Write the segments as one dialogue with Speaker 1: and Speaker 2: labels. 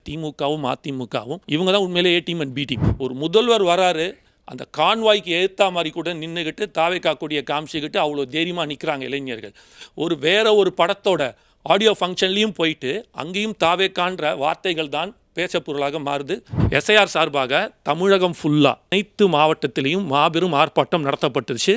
Speaker 1: திமுகவும் அதிமுகவும் இவங்க தான் உண்மையிலே A team and B team. ஒரு முதல்வர் வராரு, அந்த கான்வாய்க்கு ஏற்ற மாதிரி கூட நின்றுக்கிட்டு தாவேக்கா கொடியை காமிச்சிக்கிட்டு அவ்வளோ தைரியமாக நிற்கிறாங்க இளைஞர்கள். வேற ஒரு படத்தோட ஆடியோ ஃபங்க்ஷன்லேயும் போயிட்டு அங்கேயும் தாவேக்கான்ற வார்த்தைகள் தான் பேச பொருளாக மாறுது. எஸ்ஐஆர் சார்பாக தமிழகம் ஃபுல்லாக அனைத்து மாவட்டத்திலையும் மாபெரும் ஆர்ப்பாட்டம் நடத்தப்பட்டுருச்சு.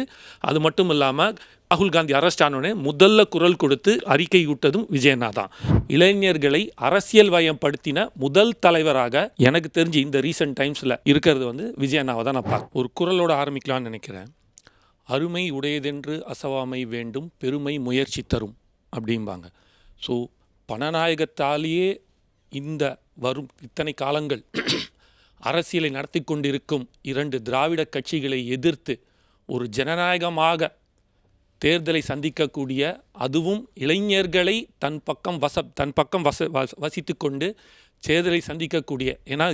Speaker 1: அது மட்டும் இல்லாமல் ராகுல் காந்தி அரெஸ்ட் ஆனோடனே முதல்ல குரல் கொடுத்து அறிக்கை விட்டதும் விஜயண்ணா தான். இளைஞர்களை அரசியல் வயப்படுத்தின முதல் தலைவராக எனக்கு தெரிஞ்சு இந்த ரீசன்ட் டைம்ஸில் இருக்கிறது விஜயண்ணாவை தான் நான் பார்க்க. ஒரு குரலோட ஆரம்பிக்கலாம்னு நினைக்கிறேன். அருமை உடையதென்று அசவாமை வேண்டும், பெருமை முயற்சி தரும் அப்படிம்பாங்க. ஸோ பணநாயகத்தாலேயே இந்த வரும் இத்தனை காலங்கள் அரசியலை நடத்தி கொண்டிருக்கும் 2 திராவிட கட்சிகளை எதிர்த்து ஒரு ஜனநாயகமாக தேர்தலை சந்திக்கக்கூடிய, அதுவும் இளைஞர்களை தன் பக்கம் வசித்து கொண்டு தேர்தலை சந்திக்கக்கூடிய, ஏன்னா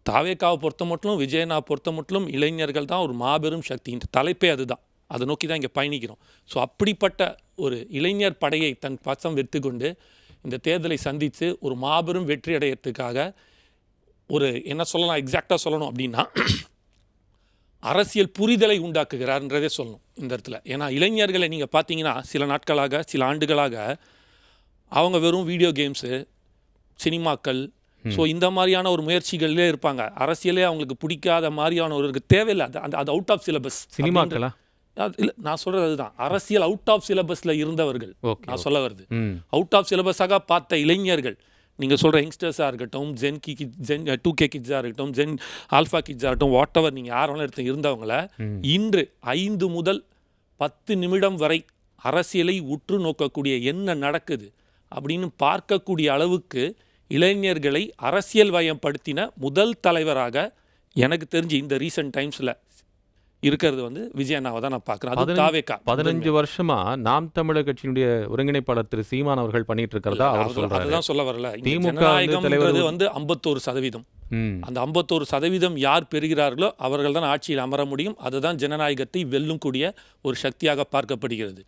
Speaker 1: தாவேக்காவை பொறுத்த மட்டும் விஜயண்ணா பொறுத்த மட்டும் இளைஞர்கள் தான் ஒரு மாபெரும் சக்தி. இந்த தலைப்பே அதுதான், அதை நோக்கி தான் இங்கே பயணிக்கிறோம். ஸோ அப்படிப்பட்ட ஒரு இளைஞர் படையை தன் பக்கம் வைத்துக்கொண்டு இந்த தேர்தலை சந்தித்து ஒரு மாபெரும் வெற்றி அடையிறதுக்காக என்ன சொல்லலாம், எக்ஸாக்டாக சொல்லணும் அப்படின்னா அரசியல் புரிதலை உண்டாக்குகிறார்ன்றதே சொல்லணும் இந்த இடத்துல. ஏன்னா இளைஞர்களை நீங்கள் பார்த்தீங்கன்னா சில நாட்களாக சில ஆண்டுகளாக அவங்க வெறும் வீடியோ கேம்ஸு, சினிமாக்கள், ஸோ இந்த மாதிரியான ஒரு முயற்சிகளே இருப்பாங்க. அரசியலே அவங்களுக்கு பிடிக்காத மாதிரியான ஒரு தேவையில்லை. அது அவுட் ஆஃப் சிலபஸ்.
Speaker 2: சினிமாக்களா
Speaker 1: இல்லை, நான் சொல்கிறது அதுதான். அரசியல் அவுட் ஆஃப் சிலபஸில் இருந்தவர்கள் நான் சொல்ல வருது. அவுட் ஆஃப் சிலபஸாக பார்த்த இளைஞர்கள், நீங்கள் சொல்கிற யங்ஸ்டர்ஸாக இருக்கட்டும், ஜென் 2K கிட்ஸாக இருக்கட்டும், ஜென் ஆல்ஃபா கிட்ஸாக இருக்கட்டும், வாட் எவர் நீங்கள் யாரெல்லாம் எடுத்து இருந்தவங்கள இன்று 5 முதல் 10 நிமிடம் வரை அரசியலை உற்று நோக்கக்கூடிய, என்ன நடக்குது அப்படின்னு பார்க்கக்கூடிய அளவுக்கு இளைஞர்களை அரசியல் வயப்படுத்தின முதல் தலைவராக எனக்கு தெரிஞ்சு இந்த ரீசன்ட் டைம்ஸில் இருக்கிறது விஜயண்ணாவை தான் நான் பார்க்குறேன். அது தாவேக்கா
Speaker 2: 15 வருஷமா நாம் தமிழர் கட்சியினுடைய ஒருங்கிணைப்பாளர் திரு சீமான் அவர்கள் பண்ணிட்டு இருக்கிறதா அவர் சொல்றாரு.
Speaker 1: அதுதான் சொல்ல வரல.
Speaker 2: திமுக
Speaker 1: ஜனநாயகம்ன்றது 51%. அந்த 51% யார் பெறுகிறார்களோ அவர்கள் தான் ஆட்சியில் அமர முடியும். அதுதான் ஜனநாயகத்தை வெல்லும் கூடிய ஒரு சக்தியாக பார்க்கப்படுகிறது.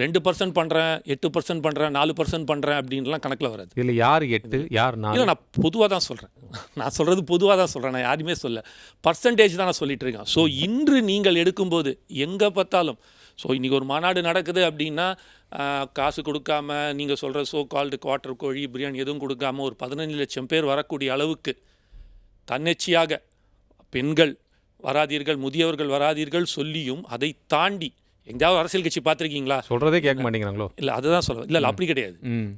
Speaker 1: 2% பண்ணுறேன், 8% பண்ணுறேன், 4% பண்ணுறேன் அப்படின்லாம் கணக்கில் வராது.
Speaker 2: இல்லை யார் 8 யார் 4?
Speaker 1: இல்லை, நான் பொதுவாக தான் சொல்கிறேன். நான் சொல்கிறது பொதுவாக தான் சொல்கிறேன். நான் யாருமே சொல்ல பர்சன்டேஜ் தான் நான் சொல்லிட்டு இருக்கேன். ஸோ இன்று நீங்கள் எடுக்கும்போது எங்கே பார்த்தாலும், ஸோ இன்றைக்கி ஒரு மாநாடு நடக்குது அப்படின்னா காசு கொடுக்காம நீங்கள் சொல்கிற சோ கால்டு குவார்ட்டர் கோழி பிரியாணி எதுவும் கொடுக்காம ஒரு 15 லட்சம் பேர் வரக்கூடிய அளவுக்கு தன்னிச்சையாக பெண்கள் வராதீர்கள், முதியவர்கள் வராதீர்கள் சொல்லியும் அதை தாண்டி எங்கேயாவது அரசியல் கட்சி பார்த்துருக்கீங்களா?
Speaker 2: சொல்கிறதே கேட்க மாட்டேங்கிறாங்களோ?
Speaker 1: இல்லை, அதுதான் சொல்ல. இல்லை, அப்படி கிடையாது.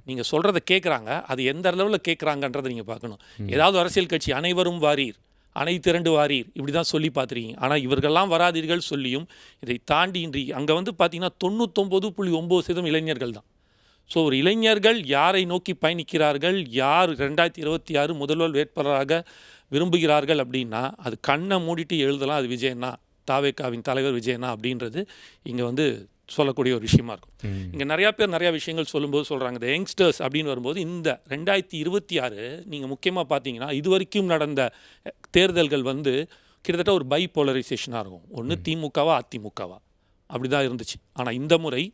Speaker 1: நீங்கள் சொல்கிறத கேட்குறாங்க, அது எந்த அளவில் கேட்குறாங்கன்றதை நீங்கள் பார்க்கணும். ஏதாவது அரசியல் கட்சி அனைவரும் வாரீர், அனைத்திரண்டு வாரீர் இப்படி தான் சொல்லி பார்த்துருக்கீங்க. ஆனால் இவர்கள்லாம் வராதீர்கள் சொல்லியும் இதை தாண்டி இன்றி அங்கே பார்த்தீங்கன்னா 99.9% இளைஞர்கள் தான். ஸோ ஒரு இளைஞர்கள் யாரை நோக்கி பயணிக்கிறார்கள், யார் 2026 முதல்வர் வேட்பாளராக விரும்புகிறார்கள் அப்படின்னா அது கண்ணை மூடிட்டு எழுதலாம், அது விஜயண்ணா, தாவேக்காவின் தலைவர் விஜயண்ணா அப்படின்றது இங்கே சொல்லக்கூடிய ஒரு விஷயமா இருக்கும். இங்கே நிறையா பேர் நிறையா விஷயங்கள் சொல்லும்போது சொல்கிறாங்க, இந்த யங்ஸ்டர்ஸ் அப்படின்னு வரும்போது இந்த 2026 நீங்கள் முக்கியமாக பார்த்தீங்கன்னா இது வரைக்கும் நடந்த தேர்தல்கள் கிட்டத்தட்ட ஒரு பைபோலரைசேஷனாக இருக்கும். ஒன்று திமுகவா அதிமுகவா அப்படி தான் இருந்துச்சு. ஆனால் இந்த முறை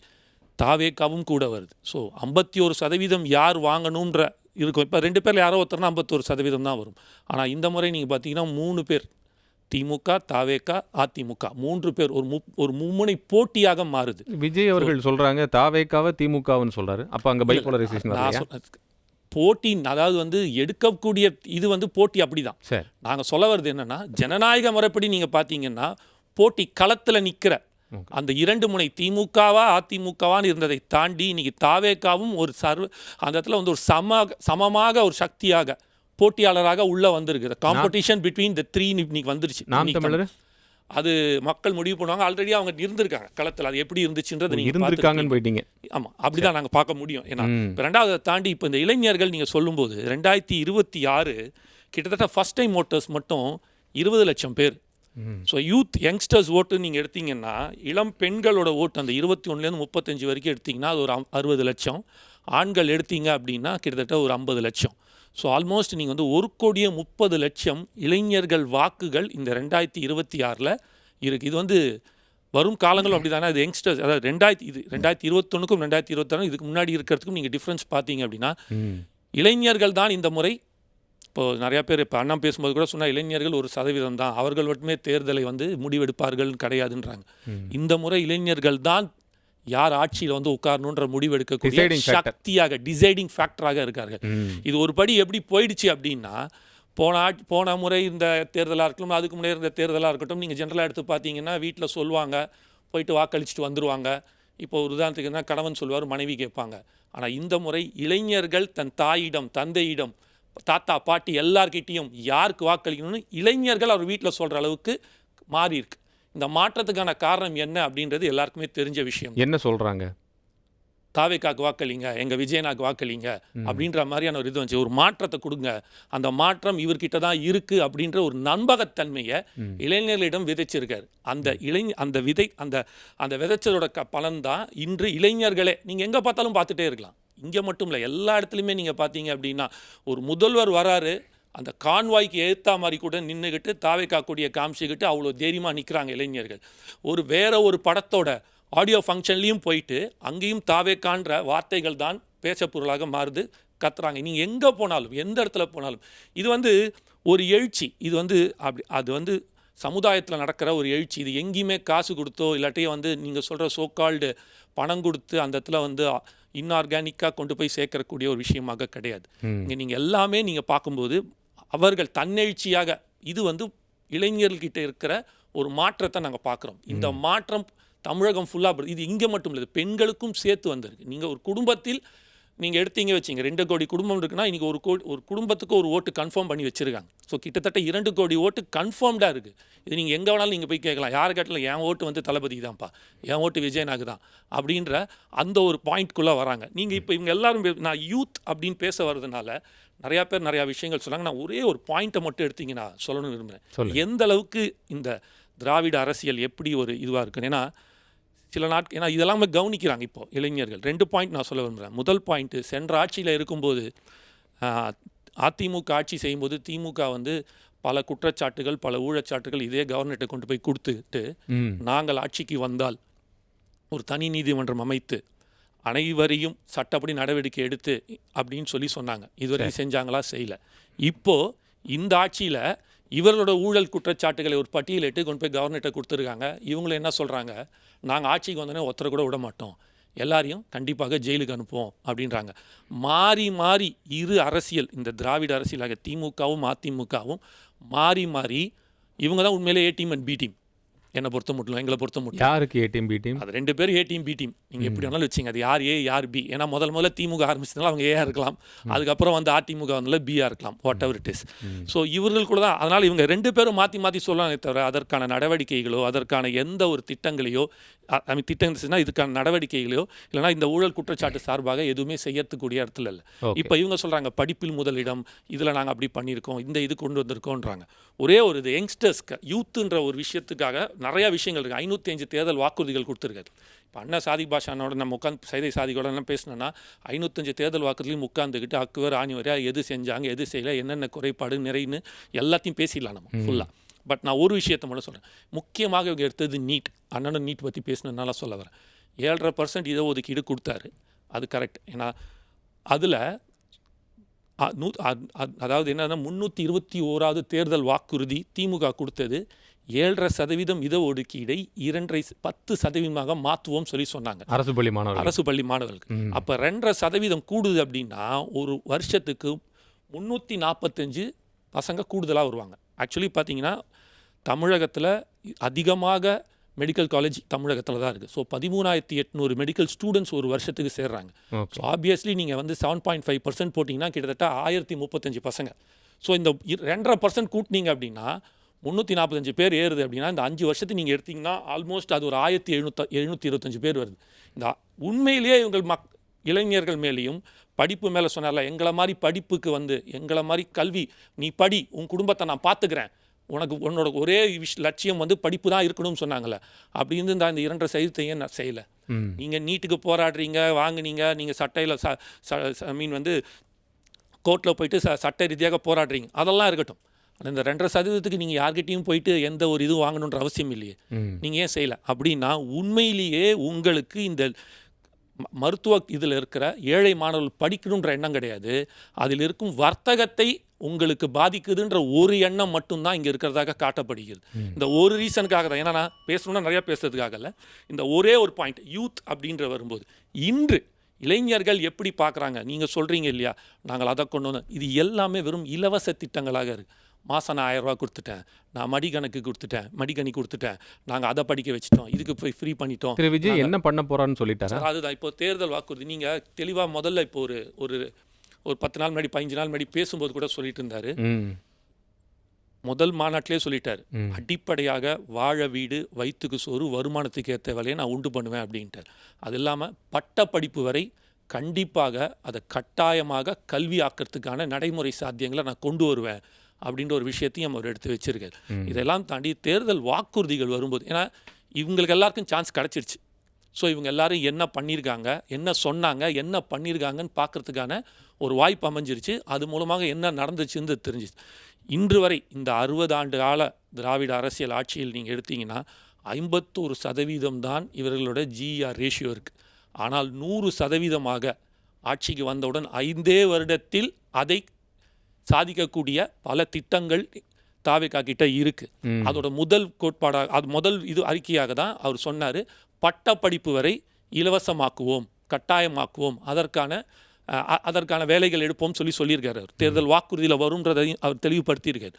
Speaker 1: தாவேக்காவும் கூட வருது. ஸோ 51% யார் வாங்கணுன்ற இருக்கும். இப்போ 2 பேரில் யாரோ ஒருத்தர்னா 51% தான் வரும். ஆனால் இந்த முறை நீங்கள் பார்த்தீங்கன்னா 3 பேர், திமுக, தாவேக்கா, அதிமுக 3 பேர் ஒரு மும்முனை போட்டியாக மாறுது.
Speaker 2: விஜய் அவர்கள் சொல்கிறாங்க தாவேக்காவை திமுகவுன்னு சொல்கிறாரு. அப்போ அங்கே பைபோலரைசேஷன்
Speaker 1: போட்டி, அதாவது எடுக்கக்கூடிய இது போட்டி அப்படி தான். நாங்கள் சொல்ல வருது என்னென்னா, ஜனநாயக முறைப்படி நீங்கள் பார்த்தீங்கன்னா போட்டி களத்தில் நிற்கிற அந்த 2 முனை திமுகவா அதிமுகவான்னு இருந்ததை தாண்டி இன்னைக்கு தாவேக்காவும் ஒரு அந்த இடத்துல ஒரு சமமாக ஒரு சக்தியாக போட்டியாளராக உள்ள வந்திருக்கு. காம்படிஷன் பிட்வீன் த 3 இன்னைக்கு வந்துருச்சு. அது மக்கள் முடிவு பண்ணுவாங்க. ஆல்ரெடி அவங்க இருந்திருக்காங்க களத்தில். அது எப்படி இருந்துச்சுன்றது நீங்கள்
Speaker 2: இருந்திருக்காங்கன்னு போயிட்டீங்க.
Speaker 1: ஆமாம், அப்படிதான் நாங்கள் பார்க்க முடியும். ஏன்னா இப்போ 2வது தாண்டி இப்போ இந்த இளைஞர்கள் நீங்கள் சொல்லும்போது 2026 கிட்டத்தட்ட ஃபர்ஸ்ட் டைம் ஓட்டர்ஸ் மட்டும் 20 லட்சம் பேர். ஸோ யூத் யங்ஸ்டர்ஸ் ஓட்டு நீங்கள் எடுத்தீங்கன்னா, இளம் பெண்களோட ஓட்டு அந்த 21லேருந்து 35 வரைக்கும் எடுத்திங்கன்னா அது ஒரு 60 லட்சம். ஆண்கள் எடுத்தீங்க அப்படின்னா கிட்டத்தட்ட ஒரு 50 லட்சம். ஸோ ஆல்மோஸ்ட் நீங்கள் 1,30,00,000 இளைஞர்கள் வாக்குகள் இந்த 2026 இருக்குது. இது வரும் காலங்களும் அப்படி தானே. அது யங்ஸ்டர்ஸ், அதாவது 2021க்கும் 2026 இதுக்கு முன்னாடி இருக்கிறதுக்கும் நீங்கள் டிஃப்ரென்ஸ் பார்த்தீங்க அப்படின்னா இளைஞர்கள் தான் இந்த முறை இப்போது நிறையா பேர் இப்போ அண்ணா பேசும்போது கூட சொன்னால் இளைஞர்கள் 1% தான், அவர்கள் மட்டுமே தேர்தலை வந்து முடிவெடுப்பார்கள் கிடையாதுன்றாங்க. இந்த முறை இளைஞர்கள் தான் யார் ஆட்சியில் வந்து உட்காரணுன்ற முடிவெடுக்கக்கூடிய சக்தியாக, டிசைடிங் ஃபேக்டராக இருக்கார்கள். இது ஒரு படி எப்படி போயிடுச்சு அப்படின்னா, போன முறை இந்த தேர்தலாக இருக்கட்டும், அதுக்கு முன்னாடி இருந்த தேர்தலாக இருக்கட்டும், நீங்கள் ஜென்ரலாக எடுத்து பார்த்தீங்கன்னா வீட்டில் சொல்லுவாங்க, போயிட்டு வாக்களிச்சுட்டு வந்துடுவாங்க. இப்போ ஒரு உதாரணத்துக்குன்னா கணவன் சொல்வார், மனைவி கேட்பாங்க. ஆனால் இந்த முறை இளைஞர்கள் தன் தாயிடம், தந்தையிடம், தாத்தா பாட்டி எல்லார்கிட்டையும் யாருக்கு வாக்களிக்கணும்னு இளைஞர்கள் அவர் வீட்டில் சொல்கிற அளவுக்கு மாறி இருக்கு. இந்த மாற்றத்துக்கான காரணம் என்ன அப்படின்றது எல்லாருக்குமே தெரிஞ்ச விஷயம்.
Speaker 2: என்ன சொல்கிறாங்க?
Speaker 1: தாவேக்காக்கு வாக்களிங்க, எங்கள் விஜயனாக்கு வாக்களிங்க அப்படின்ற மாதிரியான ஒரு இது வந்துச்சு. ஒரு மாற்றத்தை கொடுங்க, அந்த மாற்றம் இவர்கிட்ட தான் இருக்குது அப்படின்ற ஒரு நம்பகத்தன்மையை இளைஞர்களிடம் விதைச்சிருக்காரு. அந்த விதை அந்த விதைச்சதோட பலன் தான் இன்று இளைஞர்களே நீங்கள் எங்கே பார்த்தாலும் பார்த்துட்டே இருக்கலாம். இங்கே மட்டும் இல்லை, எல்லா இடத்துலையுமே நீங்கள் பார்த்தீங்க அப்படின்னா ஒரு முதல்வர் வராரு, அந்த கான்வாய்க்கு எழுத்தா மாதிரி கூட நின்றுக்கிட்டு தாவேக்காக்கூடிய காமிச்சிக்கிட்டு அவ்வளோ தைரியமாக நிற்கிறாங்க இளைஞர்கள். வேற ஒரு படத்தோட ஆடியோ ஃபங்க்ஷன்லேயும் போயிட்டு அங்கேயும் தாவேக்கான்ற வார்த்தைகள் தான் பேசப்பொருளாக மாறுது, கத்துறாங்க. நீங்கள் எங்கே போனாலும், எந்த இடத்துல போனாலும் இது வந்து ஒரு எழுச்சி. இது வந்து அது வந்து சமுதாயத்தில் நடக்கிற ஒரு எழுச்சி. இது எங்கேயுமே காசு கொடுத்தோ இல்லாட்டியே வந்து நீங்கள் சொல்கிற சோக்கால்டு பணம் கொடுத்து அந்த இடத்துல வந்து இன்ஆர்கானிக்காக கொண்டு போய் சேர்க்கக்கூடிய ஒரு விஷயமாக கிடையாது. இங்கே நீங்கள் எல்லாமே நீங்கள் பார்க்கும்போது அவர்கள் தன்னெழுச்சியாக, இது வந்து இளைஞர்கிட்ட இருக்கிற ஒரு மாற்றத்தை நாங்கள் பார்க்குறோம். இந்த மாற்றம் தமிழகம் ஃபுல்லாக, இது இங்கே மட்டும் இல்லை, பெண்களுக்கும் சேர்த்து வந்திருக்கு. நீங்கள் ஒரு குடும்பத்தில் நீங்கள் எடுத்தீங்க வச்சிங்க 2 கோடி குடும்பம் இருக்குன்னா இன்றைக்கி ஒரு குடும்பத்துக்கு ஒரு ஓட்டு கன்ஃபார்ம் பண்ணி வச்சுருக்காங்க. ஸோ கிட்டத்தட்ட 2 கோடி ஓட்டு கன்ஃபார்ம்டாக இருக்குது. இது நீங்கள் எங்கே வேணாலும் நீங்கள் போய் கேட்கலாம், யார் கேட்டாலும் என் ஓட்டு வந்து தளபதி தான்ப்பா, என் ஓட்டு விஜயனாக்கு தான் அப்படின்ற அந்த ஒரு பாயிண்ட்குள்ளே வராங்க. நீங்கள் இப்போ இவங்க எல்லாரும் நான் யூத் அப்படின்னு பேச வர்றதுனால நிறையா பேர் நிறையா விஷயங்கள் சொன்னாங்க. நான் ஒரே ஒரு பாயிண்ட்டை மட்டும் எடுத்தீங்க நான் சொல்லணும்னு விரும்புகிறேன். எந்த அளவுக்கு இந்த திராவிட அரசியல் எப்படி ஒரு இதுவாக இருக்குன்னு. ஏன்னா சில நாட்கள், ஏன்னா இதெல்லாமே கவனிக்கிறாங்க இப்போ இளைஞர்கள். 2 பாயிண்ட் நான் சொல்ல விரும்புகிறேன். முதல் பாயிண்ட்டு, சென்ற ஆட்சியில் இருக்கும்போது அதிமுக ஆட்சி செய்யும்போது திமுக வந்து பல குற்றச்சாட்டுகள், பல ஊழச்சாட்டுகள் இதே கவர்னர்கிட்ட கொண்டு போய் கொடுத்துட்டு, நாங்கள் ஆட்சிக்கு வந்தால் ஒரு தனி நீதிமன்றம் அமைத்து அனைவரையும் சட்டப்படி நடவடிக்கை எடுத்து அப்படின்னு சொல்லி சொன்னாங்க. இதுவரைக்கும் செஞ்சாங்களா? செய்யலை. இப்போது இந்த ஆட்சியில் இவர்களோட ஊழல் குற்றச்சாட்டுகளை ஒரு பட்டியலிட்டு கொண்டு போய் கவர்னர்கிட்ட கொடுத்துருக்காங்க. இவங்களும் என்ன சொல்கிறாங்க, நாங்கள் ஆட்சிக்கு வந்தோடனே ஒருத்தரை கூட விட மாட்டோம், எல்லாரையும் கண்டிப்பாக ஜெயிலுக்கு அனுப்புவோம் அப்படின்றாங்க. மாறி மாறி இரு அரசியல், இந்த திராவிட அரசியலாக திமுகவும் அதிமுகவும் மாறி மாறி இவங்க தான் உண்மையிலே A team and B team. என்னை பொறுத்த மட்டும், எங்களை பொறுத்த மட்டும்.
Speaker 2: யாருக்கு ஏ டீம் பி டீம்? அது
Speaker 1: 2 பேரும் ஏ டீம் பி டீம். நீங்கள் எப்படி வேணாலும் வச்சிங்க, அது யார் ஏ யார் பி. ஏன்னா முதல்ல திமுக ஆரம்பிச்சதுனால அவங்க ஏஆ இருக்கலாம், அதுக்கப்புறம் வந்து அதிமுக வந்தால பிஆ இருக்கலாம், what ever it is. So இவர்கள் கூட தான். அதனால் இவங்க 2 பேரும் மாற்றி மாற்றி சொல்லலாமே தவிர அதற்கான நடவடிக்கைகளோ அதற்கான எந்த ஒரு திட்டங்களையோ, திட்டங்கள் இதுக்கான நடவடிக்கைகளையோ இல்லைனா இந்த ஊழல் குற்றச்சாட்டு சார்பாக எதுவுமே செய்யறதுக்கூடிய இடத்துல இல்லை. இப்போ இவங்க சொல்கிறாங்க படிப்பில் முதலிடம், இதில் நாங்கள் அப்படி பண்ணியிருக்கோம், இந்த இது கொண்டு வந்திருக்கோன்றாங்க. ஒரே ஒரு இது யங்ஸ்டர்ஸ்க்கு யூத்துன்ற ஒரு விஷயத்துக்காக நிறையா விஷயங்கள் இருக்குது. 505 தேர்தல் வாக்குறுதிகள் கொடுத்துருக்காரு. இப்போ அண்ணா சாதிக் பாஷானோட நம்ம உட்காந்து சைதை சாதிக்கோட என்ன பேசினோன்னா 505 தேர்தல் வாக்குறுதியும் உட்காந்துக்கிட்டு அக்குவர் ஆணி வரையா எது செஞ்சாங்க, எது செய்யலை, என்னென்ன குறைபாடு நிறைன்னு எல்லாத்தையும் பேசிடலாம் நம்ம ஃபுல்லாக. பட் நான் ஒரு விஷயத்தை மட்டும் சொல்கிறேன். முக்கியமாக இவங்க எடுத்தது நீட். அண்ணனும் நீட் பற்றி பேசினதுனால சொல்ல வரேன். 7.5% இட ஒதுக்கீடு கொடுத்தாரு, அது கரெக்ட். ஏன்னா அதில் அதாவது என்னன்னா 321வது தேர்தல் வாக்குறுதி திமுக கொடுத்தது 7.5% இட ஒதுக்கீடை 10% மாற்றுவோம் சொல்லி சொன்னாங்க அரசு பள்ளி மாணவர்களுக்கு. அப்போ 2.5% கூடுது அப்படின்னா ஒரு வருஷத்துக்கு 345 பசங்க கூடுதலாக வருவாங்க. ஆக்சுவலி பார்த்தீங்கன்னா தமிழகத்தில் அதிகமாக மெடிக்கல் காலேஜ் தமிழகத்தில் தான் இருக்குது. ஸோ 13,800 மெடிக்கல் ஸ்டூடெண்ட்ஸ் ஒரு வருஷத்துக்கு சேர்றாங்க. ஸோ ஆப்வியஸ்லி நீங்கள் வந்து 7.5% போட்டிங்கன்னா கிட்டத்தட்ட 1035 பசங்க. ஸோ இந்த 2.5% கூட்டினீங்க அப்படின்னா 345 பேர் ஏறுது அப்படின்னா இந்த 5 வருஷத்துக்கு நீங்கள் எடுத்திங்கன்னா ஆல்மோஸ்ட் அது ஒரு 1725 பேர் வருது. இந்த உண்மையிலேயே இவங்க இளைஞர்கள் மேலேயும் படிப்பு மேலே சொன்னார்ல, எங்களை மாதிரி படிப்புக்கு வந்து எங்களை மாதிரி கல்வி, நீ படி, உன் குடும்பத்தை நான் பார்த்துக்கிறேன், உன்னோட ஒரே லட்சியம் வந்து படிப்பு தான் இருக்கணும்னு சொன்னாங்கல்ல. அப்படி இருந்து இந்த 2.5% நான் செய்யலை. நீங்கள் நீட்டுக்கு போராடுறீங்க, வாங்குனீங்க, நீங்கள் சட்டையில் வந்து கோர்ட்டில் போயிட்டு சட்ட ரீதியாக போராடுறீங்க, அதெல்லாம் இருக்கட்டும். ஆனால் இந்த 2.5% நீங்கள் யார்கிட்டையும் போயிட்டு எந்த ஒரு இதுவும் வாங்கணுன்ற அவசியம் இல்லையே, நீங்கள் ஏன் செய்யலை அப்படின்னா உண்மையிலேயே உங்களுக்கு இந்த மருத்துவ இதில் இருக்கிற ஏழை மாணவர்கள் படிக்கணுன்ற எண்ணம் கிடையாது. அதில் இருக்கும் வர்த்தகத்தை உங்களுக்கு பாதிக்குதுன்ற ஒரு எண்ணம் மட்டும்தான் இங்கே இருக்கிறதாக காட்டப்படுகிறது. இந்த ஒரு ரீசனுக்காக தான், ஏன்னா நான் பேசணும்னா நிறையா பேசுறதுக்காக இல்லை, இந்த ஒரே ஒரு பாயிண்ட் யூத் அப்படின்ற வரும்போது இன்று இளைஞர்கள் எப்படி பார்க்குறாங்க. நீங்கள் சொல்கிறீங்க இல்லையா, நாங்கள் அதை கொண்டு வந்தோம், இது எல்லாமே வெறும் இலவச திட்டங்களாக இருக்குது. மாதம் நான் 1000 ரூபா கொடுத்துட்டேன், நான் மடிக்கணக்கு கொடுத்துட்டேன், மடிக்கணி கொடுத்துட்டேன், நாங்கள் அதை படிக்க வச்சுட்டோம், இதுக்கு போய் ஃப்ரீ பண்ணிட்டோம்.
Speaker 2: திரு விஜய் என்ன பண்ண போறான்னு சொல்லிட்டாரா?
Speaker 1: அதுதான் இப்போ தேர்தல் வாக்குறுதி. நீங்கள் தெளிவாக முதல்ல இப்போ ஒரு ஒரு ஒரு 10 நாள் முன்னாடி 15 நாள் முன்னாடி பேசும்போது கூட சொல்லிட்டு இருந்தார். முதல் மாநாட்டிலே சொல்லிட்டார், அடிப்படையாக வாழ வீடு, வயிற்றுக்கு சோறு, வருமானத்துக்கு ஏற்ற வேலையை நான் உண்டு பண்ணுவேன் அப்படின்ட்டார். அது இல்லாமல் பட்ட படிப்பு வரை கண்டிப்பாக அதை கட்டாயமாக கல்வி ஆக்கிறதுக்கான நடைமுறை சாத்தியங்களை நான் கொண்டு வருவேன் அப்படின்ற ஒரு விஷயத்தையும் அவர் எடுத்து வச்சிருக்காரு. இதெல்லாம் தாண்டி தேர்தல் வாக்குறுதிகள் வரும்போது, ஏன்னா இவங்களுக்கு எல்லாருக்கும் சான்ஸ் கிடச்சிருச்சு. ஸோ இவங்க எல்லாரும் என்ன பண்ணியிருக்காங்க, என்ன சொன்னாங்க, என்ன பண்ணியிருக்காங்கன்னு பார்க்குறதுக்கான ஒரு வாய்ப்பு அமைஞ்சிருச்சு. அது மூலமாக என்ன நடந்துச்சுன்னு தெரிஞ்சிச்சு. இன்று வரை இந்த 60 ஆண்டு கால திராவிட அரசியல் ஆட்சியில் நீங்கள் எடுத்தீங்கன்னா 51% தான் இவர்களோட ஜிஆர் ரேஷியோ இருக்குது. ஆனால் 100% ஆட்சிக்கு வந்தவுடன் 5 வருடத்தில் அதை சாதிக்கக்கூடிய பல திட்டங்கள் தாவேகா கிட்ட இருக்கு. அதோட முதல் கோட்பாடாக, அது முதல் இது அறிக்கையாக தான் அவர் சொன்னார், பட்ட படிப்பு வரை இலவசமாக்குவோம், கட்டாயமாக்குவோம், அதற்கான வேலைகள் எடுப்போம் சொல்லியிருக்காரு. அவர் தேர்தல் வாக்குறுதியில் வரும்ன்றதையும் அவர் தெளிவுபடுத்தியிருக்காரு.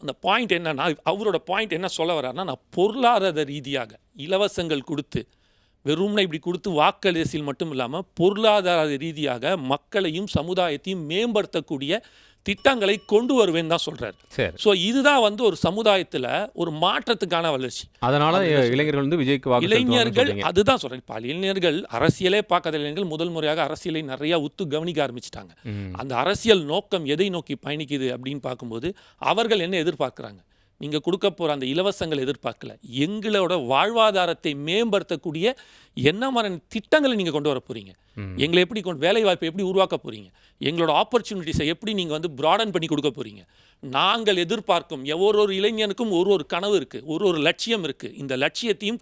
Speaker 1: அந்த பாயிண்ட் என்னன்னா, அவரோட பாயிண்ட் என்ன சொல்ல வர்றாருன்னா, நான் பொருளாதார ரீதியாக இலவசங்கள் கொடுத்து வெறும்னா இப்படி கொடுத்து வாக்களிசில் மட்டும் இல்லாமல் பொருளாதார ரீதியாக மக்களையும் சமுதாயத்தையும் மேம்படுத்தக்கூடிய திட்டங்களை கொண்டு வருவேன்னு தான் சொல்றாரு. ஸோ இதுதான் ஒரு சமுதாயத்தில் ஒரு மாற்றத்துக்கான வளர்ச்சி.
Speaker 2: அதனால இளைஞர்கள் விஜய்க்கு வாக்கு
Speaker 1: இளைஞர்கள் அதுதான் சொல்றேன். இப்போ இளைஞர்கள் அரசியலே பார்க்காத இளைஞர்கள் முதல் முறையாக அரசியலை நிறைய உத்து கவனிக்க ஆரம்பிச்சிட்டாங்க. அந்த அரசியல் நோக்கம் எதை நோக்கி பயணிக்குது அப்படின்னு பார்க்கும்போது அவர்கள் என்ன எதிர்பார்க்குறாங்க, நீங்கள் கொடுக்க போகிற அந்த இலவசங்கள் எதிர்பார்க்கல, எங்களோட வாழ்வாதாரத்தை மேம்படுத்தக்கூடிய என்ன மாதிரி திட்டங்களை நீங்கள் கொண்டு வர போகிறீங்க, எங்களை எப்படி வேலை வாய்ப்பை எப்படி உருவாக்க போகிறீங்க, எங்களோட ஆப்பர்ச்சுனிட்டிஸை எப்படி நீங்கள் ப்ராடன் பண்ணி கொடுக்க போகிறீங்க. நாங்கள் எதிர்பார்க்கும் ஒரு இளைஞனுக்கும் ஒரு கனவு இருக்குது, ஒரு லட்சியம் இருக்குது. இந்த லட்சியத்தையும்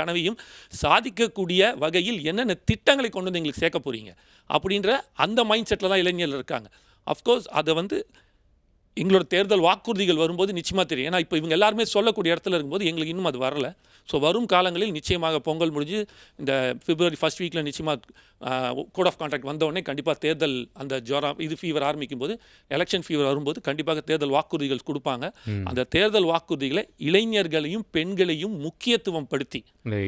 Speaker 1: கனவையும் சாதிக்கக்கூடிய வகையில் என்னென்ன திட்டங்களை கொண்டு வந்து எங்களுக்கு சேர்க்க போகிறீங்க அப்படின்ற அந்த மைண்ட் செட்டில் தான் இளைஞர்கள் இருக்காங்க. அஃப்கோர்ஸ் அதை எங்களோட தேர்தல் வாக்குறுதிகள் வரும்போது நிச்சயமாக தெரியும். ஏன்னா இப்போ இவங்க எல்லாருமே சொல்லக்கூடிய இடத்துல இருக்கும்போது எங்களுக்கு இன்னும் அது வரல. ஸோ வரும் காலங்களில் நிச்சயமாக பொங்கல் முடிஞ்சு இந்த February 1st வீக்கில் நிச்சயமாக கோட் ஆஃப் கான்ட்ராக்ட் வந்தவுடனே கண்டிப்பாக தேர்தல் அந்த ஃபீவர் ஆரம்பிக்கும் போது, எலெக்ஷன் ஃபீவர் வரும்போது கண்டிப்பாக தேர்தல் வாக்குறுதிகள் கொடுப்பாங்க. அந்த தேர்தல் வாக்குறுதிகளை இளைஞர்களையும் பெண்களையும் முக்கியத்துவம் படுத்தி,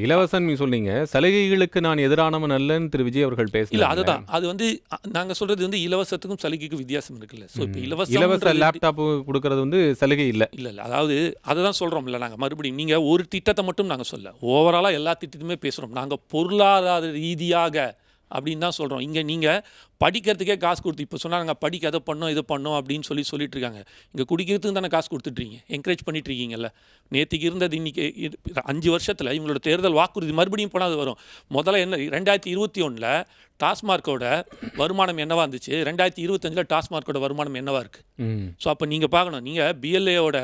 Speaker 2: இலவசம் சொன்னீங்க, சலுகைகளுக்கு நான் எதிரானவன் அல்லன்னு திரு விஜய் அவர்கள் பேசல.
Speaker 1: இல்லை அதுதான், அது நாங்கள் சொல்கிறது இலவசத்துக்கும் சலுகைக்கும் வித்தியாசம் இருக்குல்ல. ஸோ இப்போ
Speaker 2: இலவச லேப்டாப் கொடுக்கறது சலுகை இல்லை.
Speaker 1: இல்லை அதாவது அதை தான் சொல்கிறோம். இல்லை நாங்கள் மறுபடியும் நீங்கள் ஒரு திட்டத்தை மட்டும் நாங்கள் சொல்ல, ஓவராலாக எல்லா திட்டத்தையுமே பேசுகிறோம். நாங்கள் பொருளாதார ரீதியாக அப்படின்னு தான் சொல்கிறோம். இங்கே நீங்கள் படிக்கிறதுக்கே காசு கொடுத்து, இப்போ சொன்னால் நாங்கள் படிக்க அதை பண்ணோம் இது பண்ணோம் அப்படின்னு சொல்லிட்டு இருக்காங்க. இங்கே குடிக்கிறதுக்கு தானே காசு கொடுத்துட்ருக்கீங்க, என்கரேஜ் பண்ணிட்டுருக்கீங்கல்ல. நேற்றுக்கு இருந்தது இன்றைக்கி 5 வருஷத்தில் இவங்களோட தேர்தல் வாக்குறுதி மறுபடியும் போனால் அது வரும். முதல்ல என்ன 2021 டாஸ்மார்க்கோட வருமானம் என்னவா இருந்துச்சு, 2025 டாஸ்மார்க்கோட வருமானம் என்னவா இருக்குது. ஸோ அப்போ நீங்கள் பார்க்கணும், நீங்கள் பிஎல்ஏவோட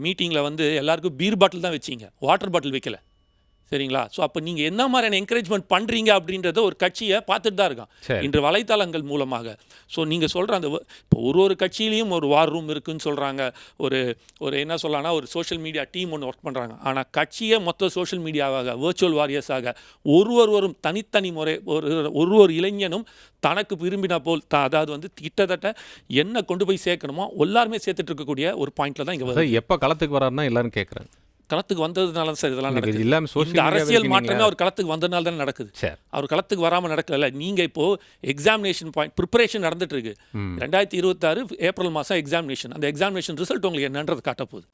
Speaker 1: மீட்டிங்கில் எல்லாருக்கும் பீர் பாட்டில் தான் வச்சிங்க, வாட்டர் பாட்டில் வைக்கல, சரிங்களா. ஸோ அப்போ நீங்கள் என்ன மாதிரியான என்கரேஜ்மெண்ட் பண்ணுறீங்க அப்படின்றத ஒரு கட்சியை பார்த்துட்டு தான் இருக்கான் இன்று வலைத்தளங்கள் மூலமாக. ஸோ நீங்கள் சொல்கிற அந்த இப்போ ஒரு கட்சியிலையும் ஒரு வார் ரூம் இருக்குதுன்னு சொல்கிறாங்க, ஒரு என்ன சொல்லலாம்னா ஒரு சோஷியல் மீடியா டீம் ஒன்று ஒர்க் பண்ணுறாங்க. ஆனால் கட்சியை மொத்த சோஷியல் மீடியாவாக வர்ச்சுவல் வாரியர்ஸாக ஒருவரும் தனித்தனி முறை ஒரு இளைஞனும் தனக்கு விரும்பினா போல் அதாவது கிட்டத்தட்ட என்ன கொண்டு போய் சேர்க்கணுமோ எல்லாருமே சேர்த்துட்டு இருக்கக்கூடிய ஒரு பாயிண்டில் தான் இங்கே
Speaker 2: எப்போ களத்துக்கு வராருன்னா எல்லாரும் கேட்குறாங்க.
Speaker 1: களத்துக்கு வந்ததுனால சார் இதெல்லாம் நடக்குது. அரசியல் மாற்றமே அவர் களத்துக்கு வந்ததுனால தான் நடக்குது. அவர் களத்துக்கு வராமல் நடக்கல. நீங்கள் இப்போ எக்ஸாமினேஷன் ப்ரிப்பரேஷன் நடந்துட்டு இருக்கு. 2026 ஏப்ரல் மாதம் எக்ஸாமினேஷன். அந்த எக்ஸாமினேஷன் ரிசல்ட் உங்களுக்கு என்னன்றது காட்ட போகுது.